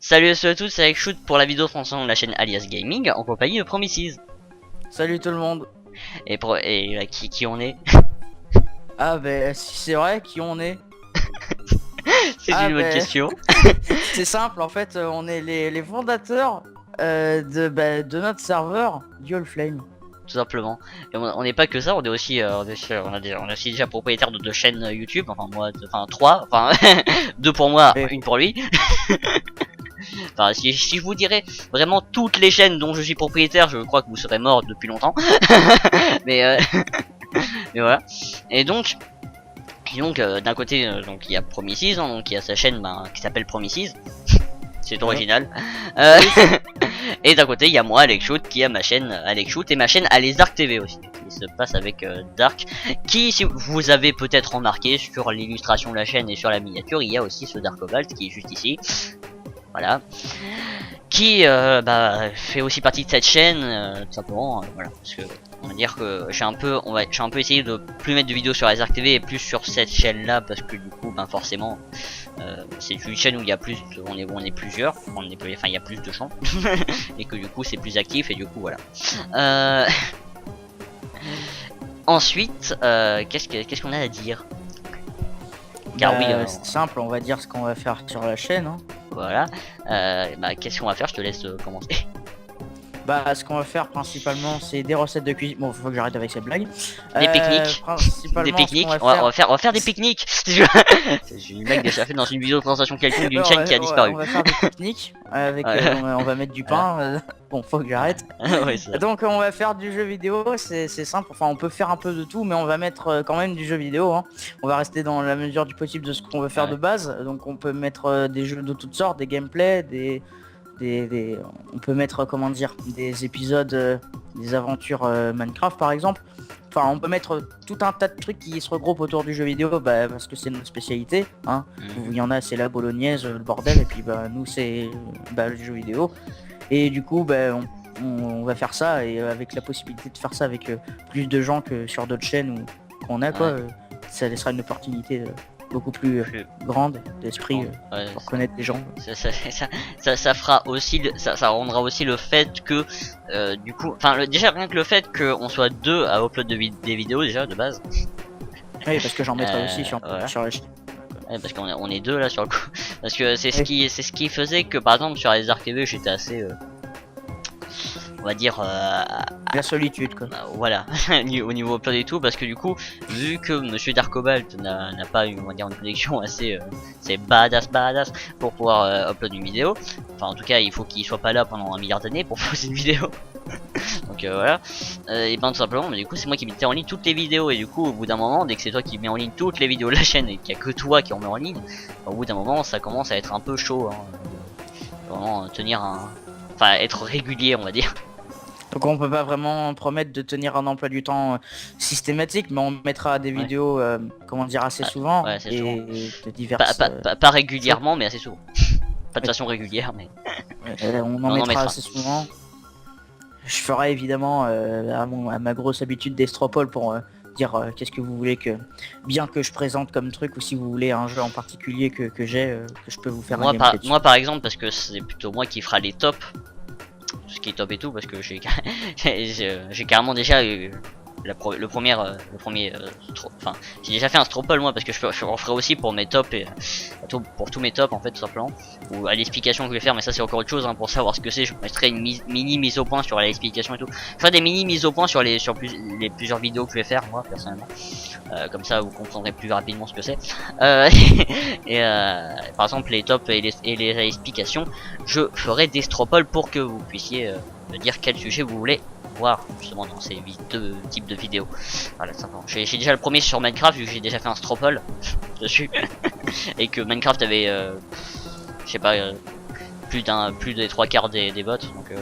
Salut à tous, c'est avec Shoot pour la vidéo française de la chaîne Alias Gaming en compagnie de Promises. Salut tout le monde. Et là, qui on est? Ah ben c'est vrai qui on est. C'est une bonne question. C'est simple en fait, on est les fondateurs de notre serveur Dual Flame. Tout simplement. Et on n'est pas que ça, on est aussi, on est aussi déjà propriétaire de 2 chaînes YouTube. Enfin moi, enfin 3, enfin 2 pour moi, Et... une pour lui. Enfin si je vous dirais vraiment toutes les chaînes dont je suis propriétaire, je crois que vous serez mort depuis longtemps. mais mais voilà. Et donc d'un côté donc il y a Promises, hein, donc il y a sa chaîne qui s'appelle Promises. C'est original. Et d'un côté il y a moi Alex Shoot qui a ma chaîne Alex Shoot et ma chaîne Alex Dark TV aussi qui se passe avec Dark, qui, si vous avez peut-être remarqué sur l'illustration de la chaîne et sur la miniature, il y a aussi ce Dark Cobalt qui est juste ici, voilà, qui fait aussi partie de cette chaîne, tout simplement, voilà, parce que on va dire que j'ai un peu essayé de plus mettre de vidéos sur Dark TV et plus sur cette chaîne là, parce que du coup forcément c'est une chaîne où il y a plus de, on est plusieurs, il y a plus de gens et que du coup c'est plus actif et du coup voilà. Ensuite qu'est-ce qu'on a à dire? Car oui, c'est simple, on va dire ce qu'on va faire sur la chaîne, hein. Voilà. Qu'est-ce qu'on va faire? Je te laisse commencer. Bah ce qu'on va faire principalement c'est des recettes de cuisine. Bon, faut que j'arrête avec ces blagues. Des pique-niques. Des pique-niques. On va faire des pique-niques. J'ai une blague déjà faite dans une vidéo de présentation quelconque d'une chaîne qui a disparu. On va faire des pique-niques avec on va mettre du pain. Bon, faut que j'arrête. Ouais, donc on va faire du jeu vidéo, c'est simple. Enfin, on peut faire un peu de tout, mais on va mettre quand même du jeu vidéo, hein. On va rester dans la mesure du possible de ce qu'on veut faire de base. Donc on peut mettre des jeux de toutes sortes, des gameplays, on peut mettre comment dire des épisodes, des aventures Minecraft par exemple. Enfin, on peut mettre tout un tas de trucs qui se regroupent autour du jeu vidéo, parce que c'est notre spécialité, hein. Il y en a, c'est la bolognaise, le bordel, et puis nous c'est le jeu vidéo. Et du coup on va faire ça, et avec la possibilité de faire ça avec plus de gens que sur d'autres chaînes qu'on a, quoi. Ça laissera une opportunité beaucoup plus grande d'esprit pour connaître les gens. Ça fera aussi, ça rendra aussi le fait que du coup, déjà rien que le fait qu'on soit 2 à upload des vidéos déjà de base. Oui, parce que j'en mettrai aussi sur la chaîne. Ouais, parce qu'on est 2 là sur le coup. Parce que c'est ce qui faisait que par exemple sur les Dark TV j'étais assez on va dire la solitude, quoi. Voilà, au niveau upload et tout, parce que du coup, vu que Monsieur Dark Cobalt n'a pas on va dire une connexion assez c'est badass pour pouvoir upload une vidéo. Enfin en tout cas il faut qu'il soit pas là pendant 1 milliard d'années pour poser une vidéo. Donc voilà, et tout simplement, mais du coup c'est moi qui mettais en ligne toutes les vidéos, et du coup au bout d'un moment, dès que c'est toi qui mets en ligne toutes les vidéos de la chaîne et qu'il y a que toi qui en met en ligne, au bout d'un moment ça commence à être un peu chaud, hein. Vraiment tenir être régulier, on va dire. Donc on peut pas vraiment promettre de tenir un emploi du temps systématique, mais on mettra des vidéos comment dire assez souvent, assez et souvent. De diverses pas régulièrement, mais assez souvent. Pas de façon régulière, mais on en mettra assez souvent. Je ferai évidemment à ma grosse habitude d'Estropole pour dire qu'est-ce que vous voulez que je présente comme truc, ou si vous voulez un jeu en particulier que j'ai, que je peux vous faire moi par exemple, parce que c'est plutôt moi qui fera les tops, tout ce qui est top et tout, parce que j'ai carrément déjà eu le premier j'ai déjà fait un stropole moi, parce que je en ferai aussi pour mes tops et pour tous mes tops en fait, tout simplement, ou à l'explication que je vais faire, mais ça c'est encore autre chose, hein. Pour savoir ce que c'est, je mettrai une mini mise au point sur l'explication et tout. Je ferai des mini mises au point sur les plusieurs vidéos que je vais faire moi personnellement, comme ça vous comprendrez plus rapidement ce que c'est. Et par exemple les tops et les explications, je ferai des stropoles pour que vous puissiez me dire quel sujet vous voulez voir justement dans ces deux types de vidéos. Voilà, simplement. J'ai déjà le premier sur Minecraft, vu que j'ai déjà fait un stropole dessus et que Minecraft avait je sais pas plus des 3/4 des bots, donc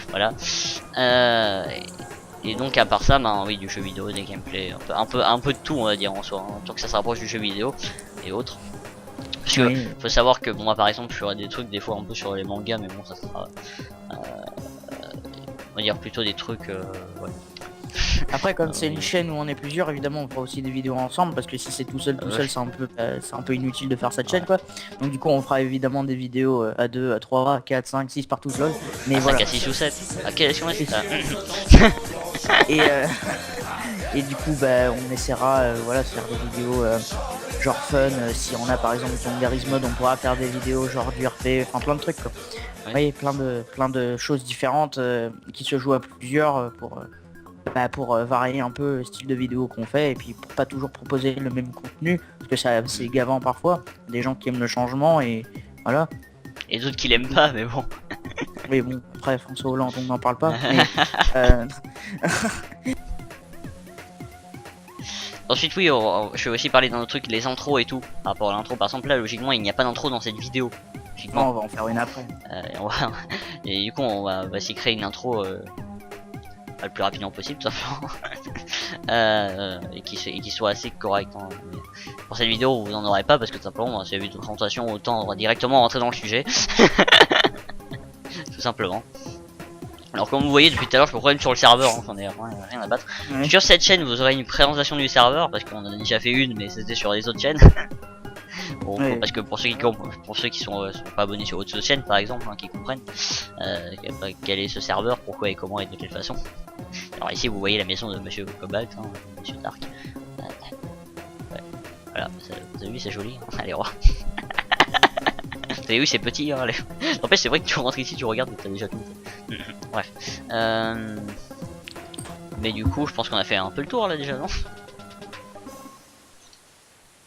voilà. Et donc à part ça, oui, du jeu vidéo, des gameplays, un peu de tout, on va dire, en soi, hein, tant que ça se rapproche du jeu vidéo et autres. Parce que faut savoir que moi par exemple je ferai des trucs des fois un peu sur les mangas, mais bon ça sera on va dire plutôt des trucs Après, comme c'est une chaîne où on est plusieurs, évidemment, on fera aussi des vidéos ensemble parce que si c'est tout seul, c'est un peu inutile de faire cette chaîne, quoi. Donc du coup, on fera évidemment des vidéos à 2, à 3, à 4, 5, 6 partout, lol. Mais voilà. 5 à 6 ou 7. À quelle est ça? Et, et du coup, bah, on essaiera, voilà, de faire des vidéos genre fun. Si on a par exemple du Garry's Mod, on pourra faire des vidéos genre du RP, enfin plein de trucs, quoi. Ouais. Vous voyez, plein de choses différentes qui se jouent à plusieurs pour varier un peu le style de vidéo qu'on fait et puis pour pas toujours proposer le même contenu parce que ça c'est gavant parfois. Des gens qui aiment le changement et voilà. Et d'autres qui l'aiment pas, mais bon. Mais bon, après François Hollande on n'en parle pas. Mais, Ensuite, oui, je vais aussi parler d'un autre truc, les intros et tout. Par rapport à l'intro, par exemple, là, logiquement, il n'y a pas d'intro dans cette vidéo. non, on va en faire une après. Et du coup, on va s'y créer une intro le plus rapidement possible, tout simplement. Et qui soit assez correct. Hein. Pour cette vidéo, vous n'en aurez pas parce que tout simplement, c'est la vidéo de présentation, autant on va directement rentrer dans le sujet. Tout simplement. Alors comme vous voyez depuis tout à l'heure je me promène sur le serveur, hein, j'en ai rien à battre. Ouais. Sur cette chaîne vous aurez une présentation du serveur parce qu'on en a déjà fait une mais c'était sur les autres chaînes. Bon, Ouais. parce que pour ceux qui sont pas abonnés sur autre chaîne par exemple, hein, qui comprennent quel est ce serveur, pourquoi et comment et de quelle façon. Alors ici vous voyez la maison de Monsieur Cobalt, hein, Monsieur Dark. Ouais. Voilà, vous avez vu c'est joli, hein. Allez au revoir. Vous avez vu c'est petit, hein, en fait c'est vrai que tu rentres ici, tu regardes et t'as déjà tout. Bref. Mais du coup je pense qu'on a fait un peu le tour là déjà, non?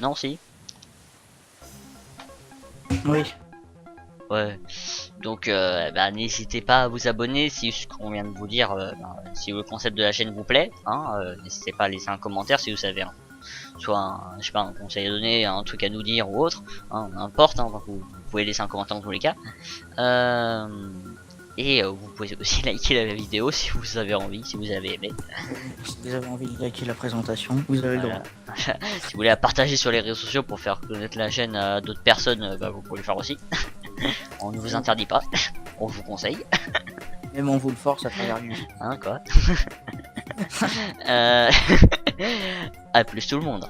Non si. Oui. Ouais. Donc bah, n'hésitez pas à vous abonner si ce qu'on vient de vous dire, si le concept de la chaîne vous plaît, hein, n'hésitez pas à laisser un commentaire si vous savez, hein, soit je sais pas, un conseil à donner, un truc à nous dire ou autre, hein, n'importe, hein, vous pouvez laisser un commentaire dans tous les cas. Et vous pouvez aussi liker la vidéo si vous avez envie, si vous avez aimé. Si vous avez envie de liker la présentation, vous avez le droit. Si vous voulez la partager sur les réseaux sociaux pour faire connaître la chaîne à d'autres personnes, bah, vous pouvez le faire aussi. On ne vous interdit pas, on vous conseille. Même on vous le force à travers lui. Hein quoi. À plus tout le monde.